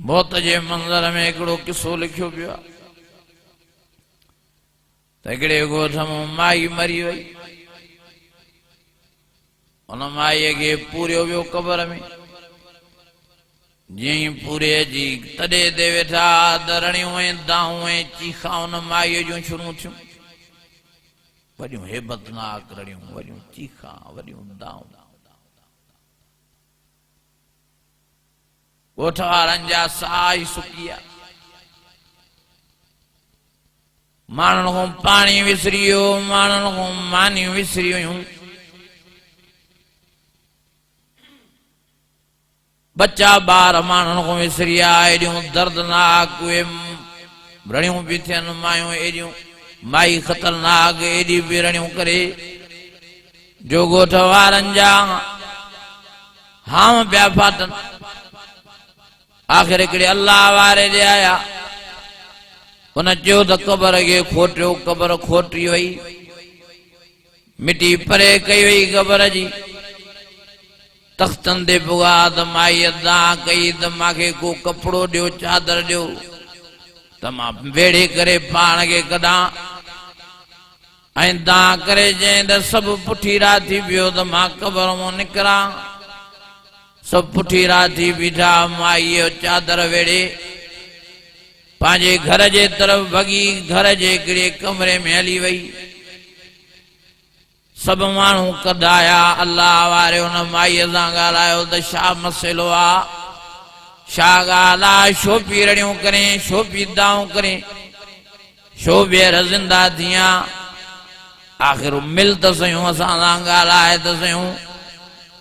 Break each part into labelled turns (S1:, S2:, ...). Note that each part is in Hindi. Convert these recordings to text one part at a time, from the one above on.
S1: मौत जे मंज़र में हिकिड़ो किस्सो लिखियो पियो आहे त हिकिड़े ॻोठ में माई मरी वई उन माईअ खे पूरियो वियो क़बर में जीअं पूरे जी तॾे ते वेठा दरणियूं ऐं दाऊं ऐं चीखा उन माईअ जूं शुरू थियूं वॾियूं हेबतनाक रड़ियूं वॾियूं चीखा वॾियूं दाऊं ॻोठ वारनि जा साह ई सुकी विया माण्हुनि खां पाणी विसरी वियो माण्हुनि खां मानियूं विसरी वियूं बच्चा ॿार माण्हुनि खां विसरी विया एॾियूं दर्दनाक उहे रड़ियूं पई थियनि मायूं एॾियूं माई ख़तरनाक एॾी बि रड़ियूं करे जो ॻोठ वारनि जा हाम पिया फाटनि आख़िर हिकिड़े अल्लाह वारे ॾे आया उन चयो त क़बर खे खोटियो क़बर खोटी वई मिटी परे कई वई क़बर जी तख़्तनि ते पुगा त माईअ दां कई त मूंखे को कपिड़ो ॾियो चादर ॾियो त मां वेड़े करे पाण खे कढां ऐं दां करे चई त सभु पुठी राति पियो त मां क़बर मां निकिरां सब पुठी राति बीठा माईअ चादर वेड़े पंहिंजे घर जे तरफ़ भगी घर जे हिकिड़े कमरे में हली वई सब माण्हू कढाया अल्लाह वारे उन माईअ सां ॻाल्हायो त छा मसइलो आहे छा ॻाल्हि आहे छो पई रड़ियूं करे छो पई दाऊं करे छो ॿीहर ज़िंदा थियां आख़िर मिल त सयूं असां सां ॻाल्हाए त सयूं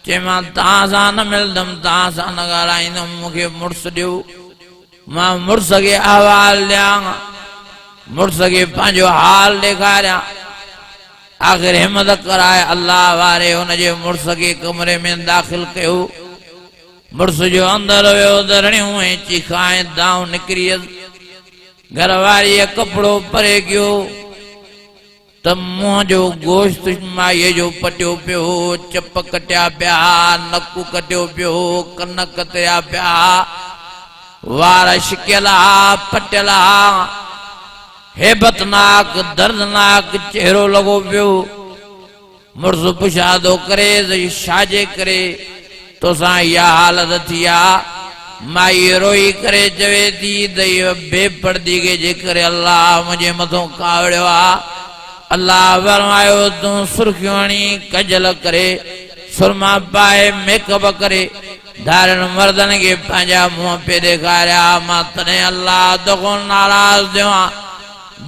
S1: चईमां तव्हां सां न मिलंदुमि तव्हां सां न ॻाल्हाईंदुमि मूंखे मुड़ुस ॾियो मां मुड़ुस खे अहवाल ॾियां मुड़ुस खे पंहिंजो हाल ॾेखारियां आख़िर हिम्मत कराए अल्लाह वारे हुनजे मुड़ुस खे कमरे में दाख़िल कयो मुड़ुस जो अंदरि वियो दरणियूं ऐं चीखा ऐं दाऊं निकिरी घर वारीअ कपिड़ो परे कयो त मुंहं जो गोश्त माईअ जो पटियो पियो चप कटिया पिया नकु कटियो पियो कन कतरिया पिया वार शिकियल पटियल हेबतनाक दर्दनाक चेहरो लगो पियो मुड़ुस पुछादो करे छाजे करे तोसां इहा हालत थी आहे माई रोई करे चवे थी त इहो बेपर्दी खे जे करे अल्लाह मुंहिंजे मथां कावड़ियो आहे अल्लाह फरमायो तूं सुर्खियूं हणी कजल करे सुरमा पाए मेकअप करे धारण मर्दन के पंहिंजा मुंहं पे ॾेखारिया मां तॾहिं अल्लाह दफ़ो नाराज़ थियो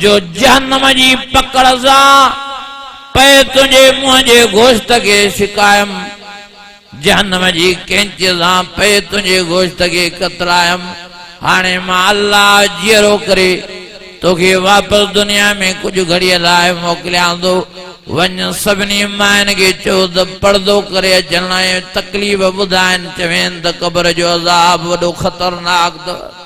S1: जो जहन्नम जी पकड़ सां पे तुंहिंजे मुंहं जे गोश्त खे शिकायम जहन्नम जी कैंच सां पे तुंहिंजे गोश्त खे कतरायम हाणे मां अल्लाह जीअरो करे तोखे वापस दुनिया में कुछ घड़ीअ लाइ मोकिलियां थो वञ सभिनी माइनि खे चओ त पर्दो करे अचण ऐं तकलीफ़ ॿुधाइनि चवनि त क़बर जो अज़ाब वॾो ख़तरनाक अथव